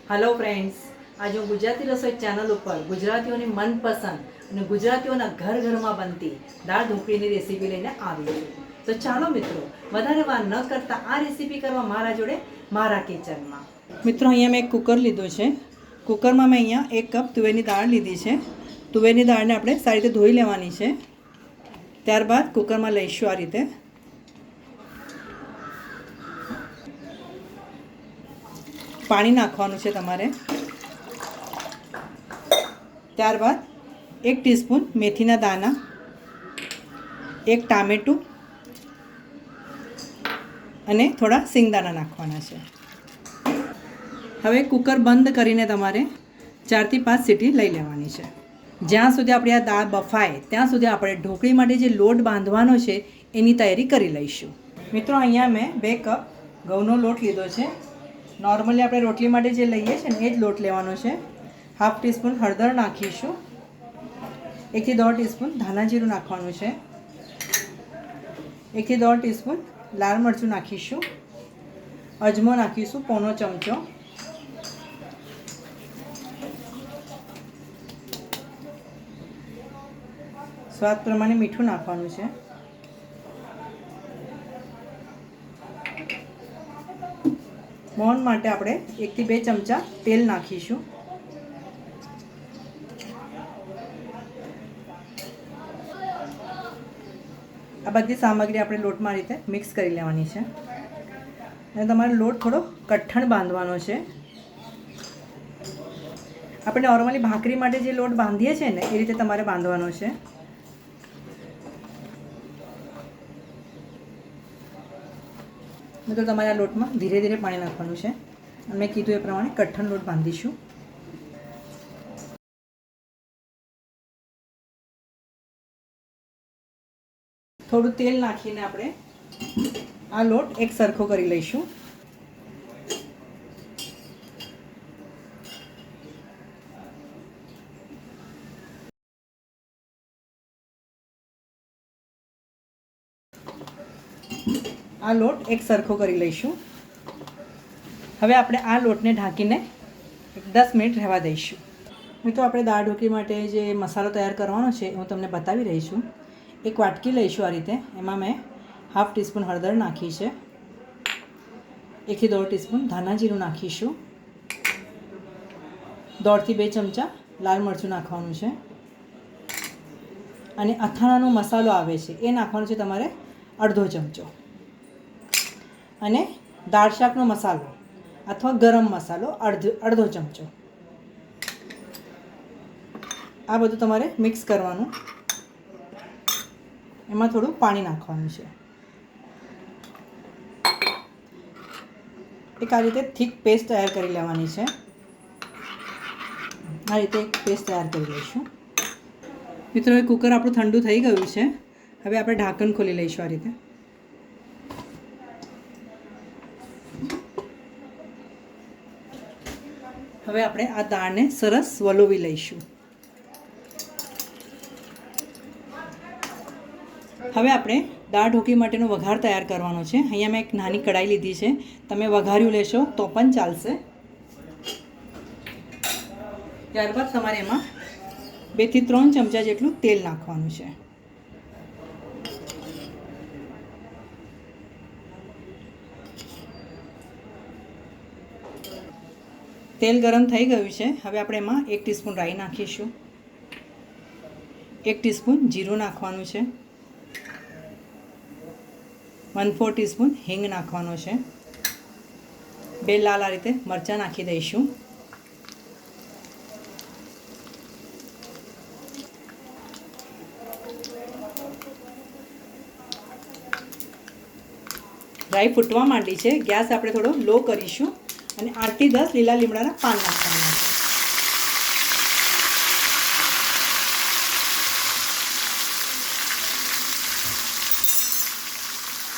Hello friends, आज हूँ गुजराती रसोई चैनल पर गुजरातीओनी मनपसंद અને ગુજરાતીઓના ઘર ઘરમાં બનતી દાળ ઢોકળીની રેસીપી લઈને આવી છું। તો ચાલો મિત્રો, વધારે વાર ન કરતા આ રેસીપી કરવા મારા જોડે મારા કિચનમાં। મિત્રો, અહીંયા મેં એક કુકર લીધું છે। કુકરમાં મેં અહીંયા 1 કપ તુવેરની દાળ લીધી છે। તુવેરની દાળને આપણે સારી રીતે ધોઈ લેવાની છે। ત્યારબાદ કુકરમાં લઈશું આ રીતે। પાણી નાખવાનું છે તમારે। ત્યારબાદ 1 ટીસ્પૂન મેથીના દાણા, 1 ટામેટું અને થોડા સિંગદાણા નાખવાના છે। હવે કુકર બંધ કરીને તમારે 4 થી 5 સીટી લઈ લેવાની છે। જ્યાં સુધી આપણી આ દાળ બફાય ત્યાં સુધી આપણે ઢોકળી માટે જે લોટ બાંધવાનો છે એની તૈયારી કરી લઈશું। મિત્રો, અહીંયા મેં 2 કપ ઘઉંનો લોટ લીધો છે। નોર્મલી આપણે રોટલી માટે જે લઈએ છીએ ને એ જ લોટ લેવાનો છે। 1/2 ટીસ્પૂન હળદર નાખીશું, 1 થી 1.5 ટીસ્પૂન ધાણા જીરું નાખવાનું છે, 1 થી 1.5 ટીસ્પૂન લાલ મરચું નાખીશું, અજમો નાખીશું 1/4 ચમચો, સ્વાદ પ્રમાણે મીઠું નાખવાનું છે, મોહન માટે આપણે 1 થી 2 ચમચા તેલ નાખીશું। આ બધી સામગ્રી આપણે લોટમાં રીતે મિક્સ કરી લેવાની છે અને તમારે લોટ થોડો કઠણ બાંધવાનો છે। આપણે નોર્મલી ભાખરી માટે જે લોટ બાંધીએ છીએ ને એ રીતે તમારે બાંધવાનો છે। તો તમારે આ લોટમાં ધીરે ધીરે પાણી નાખવાનું છે અને મેં કીધું એ પ્રમાણે કઠણ લોટ બાંધીશું। થોડું તેલ નાખીને આપણે આ લોટ એક સરખો કરી લઈશું। આ લોટ એક સરખો કરી લઈશું। હવે આપણે આ લોટને ઢાંકીને 10 મિનિટ રહેવા દઈશું। મિત્રો, આપણે દાળ ઢોકળી માટે જે મસાલો તૈયાર કરવાનો છે હું તમને બતાવી રહી છું। એક વાટકી લઈશું આ રીતે, એમાં મેં 1/2 ટીસ્પૂન હળદર નાખી છે, 1 થી 1.5 ટીસ્પૂન ધાણા જીરું નાખીશું, 1.5 થી 2 ચમચા લાલ મરચું નાખવાનું છે અને અથાણાનો મસાલો આવે છે એ નાખવાનો છે તમારે 1/2 ચમચો, અને દાળ શાકનો મસાલો અથવા ગરમ મસાલો 1/2 ચમચો। આ બધું તમારે મિક્સ કરવાનું, એમાં થોડું પાણી નાખવાનું છે। એક આ રીતે થીક પેસ્ટ તૈયાર કરી લેવાની છે। આ રીતે એક પેસ્ટ તૈયાર કરી લઈશું। મિત્રો, એ કુકર આપણું ઠંડુ થઈ ગયું છે। હવે આપણે ઢાંકણ ખોલી લઈશું આ રીતે। હવે આપણે આ દાળને સરસ વલોવી લઈશું। હવે આપણે દાળ ઢોકળી માટેનો વઘાર તૈયાર કરવાનો છે। અહીંયા મેં એક નાની કઢાઈ લીધી છે, તમે વઘાર્યું લેશો તો પણ ચાલશે। ત્યારબાદ તમારે એમાં 2 થી 3 ચમચા જેટલું તેલ નાખવાનું છે। તેલ ગરમ થઈ ગયું છે। હવે આપણે એમાં 1 ટીસ્પૂન રાઈ નાખીશું, 1 ટીસ્પૂન જીરું નાખવાનું છે, 1/4 ટીસ્પૂન હિંગ નાખવાનો છે, 2 લાલ આ રીતે મરચાં નાખી દઈશું, રાઈ ફૂટવા માંડી છે, ગેસ આપણે થોડો લો કરીશું અને 8 થી 10 લીલા લીમડાના પાન નાખવાના છે।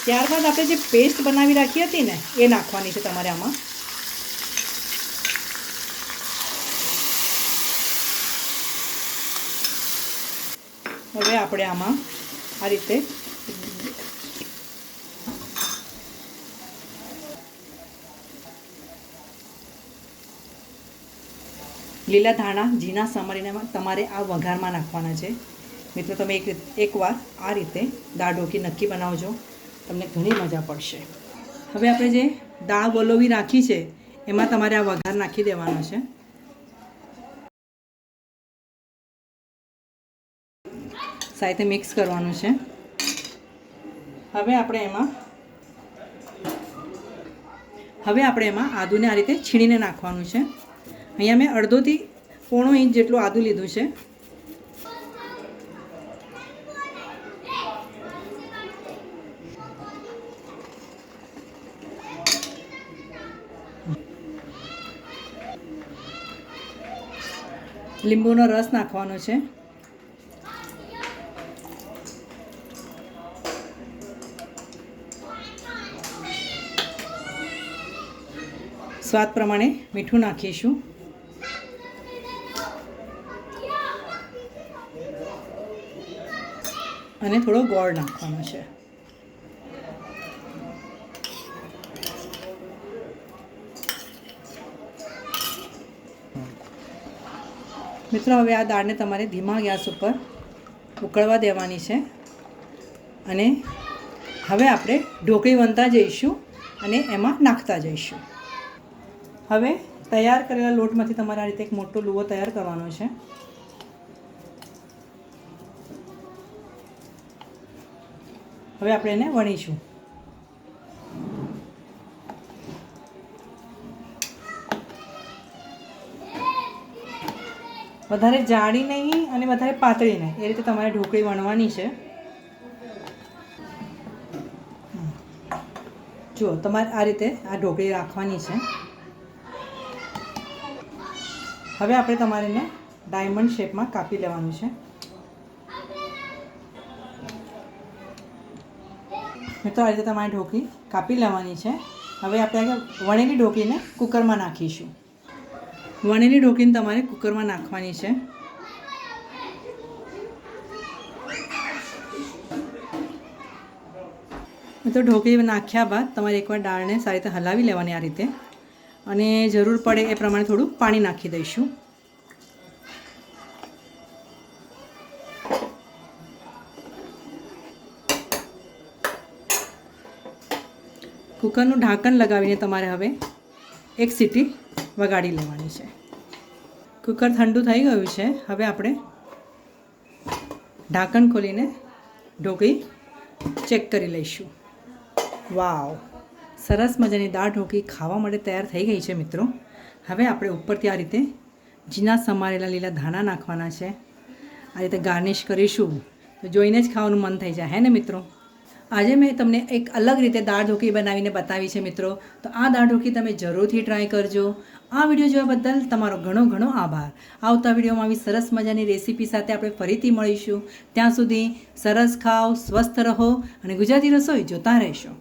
ત્યારબાદ આપણે જે પેસ્ટ બનાવી રાખી હતી ને એ નાખવાની છે તમારે આમાં। હવે આપણે આમાં આ રીતે લીલા ધાણા ઝીણા સમારીને તમારે આ વઘારમાં નાખવાના છે. મિત્રો તમે એકવાર આ રીતે દાળ ઢોકળી નક્કી બનાવજો, તમને ઘણી મજા પડશે. હવે આપણે જે દાળ વલોવી રાખી છે એમાં તમારે આ વઘાર નાખી દેવાનો છે. સાથે મિક્સ કરવાનું છે. હવે આપણે એમાં આદુને આ રીતે છીણીને નાખવાનું છે. અહીંયા મેં અડધોથી પોણો ઇંચ જેટલું આદું લીધું છે. લીંબુનો રસ નાખવાનો છે. સ્વાદ પ્રમાણે મીઠું નાખીશું. અને થોડો ગોળ નાખવાનો છે. મિત્રો હવે આ દાળને તમારે ધીમા ગેસ ઉપર ઉકળવા દેવાની છે. અને હવે આપણે ઢોકળી વણતા જઈશું અને એમાં નાખતા જઈશું. હવે તૈયાર કરેલા લોટમાંથી તમારે આ રીતે એક મોટો લુવો તૈયાર કરવાનો છે. હવે આપણે એને વણીશું. વધારે જાડી નહીં અને વધારે પાતળી નહીં, એ રીતે તમારે ઢોકળી વણવાની છે. જુઓ, તમારે આ રીતે આ ઢોકળી રાખવાની છે. હવે આપણે તમારે એને ડાયમંડ શેપમાં કાપી લેવાનું છે. મિત્રો આ રીતે તમારે ઢોકળી કાપી લેવાની છે. હવે આપણે વણેલી ઢોકળીને કુકરમાં નાખીશું. વણેલી ઢોકળીને તમારે કુકરમાં નાખવાની છે. મિત્રો ઢોકળી નાખ્યા બાદ તમારે એકવાર દાળને સારી રીતે હલાવી લેવાની આ રીતે, અને જરૂર પડે એ પ્રમાણે થોડું પાણી નાખી દઈશું. કુકરનું ઢાંકણ લગાવીને તમારે હવે એક સીટી વગાડી લેવાની છે. કુકર ઠંડુ થઈ ગયું છે. હવે આપણે ઢાંકણ ખોલીને ઢોકળી ચેક કરી લઈશું. વાવ, સરસ મજાની દાળ ઢોકળી ખાવા માટે તૈયાર થઈ ગઈ છે મિત્રો. હવે આપણે ઉપરથી આ રીતે ઝીણા સમારેલા લીલા ધાણા નાખવાના છે. આ રીતે ગાર્નિશ કરીશું તો જોઈને જ ખાવાનું મન થઈ જાય, હે ને મિત્રો. આજે મેં તમને એક અલગ રીતે દાળ ઢોકળી બનાવીને બતાવી છે મિત્રો. તો આ દાળ ઢોકળી તમે જરૂરથી ટ્રાય કરજો. આ વિડીયો જોવા બદલ તમારો ઘણો ઘણો આભાર. આવતા વિડીયોમાં આવી સરસ મજાની રેસીપી સાથે આપણે ફરીથી મળીશું. ત્યાં સુધી સરસ ખાઓ, સ્વસ્થ રહો અને ગુજરાતી રસોઈ જોતા રહેશો.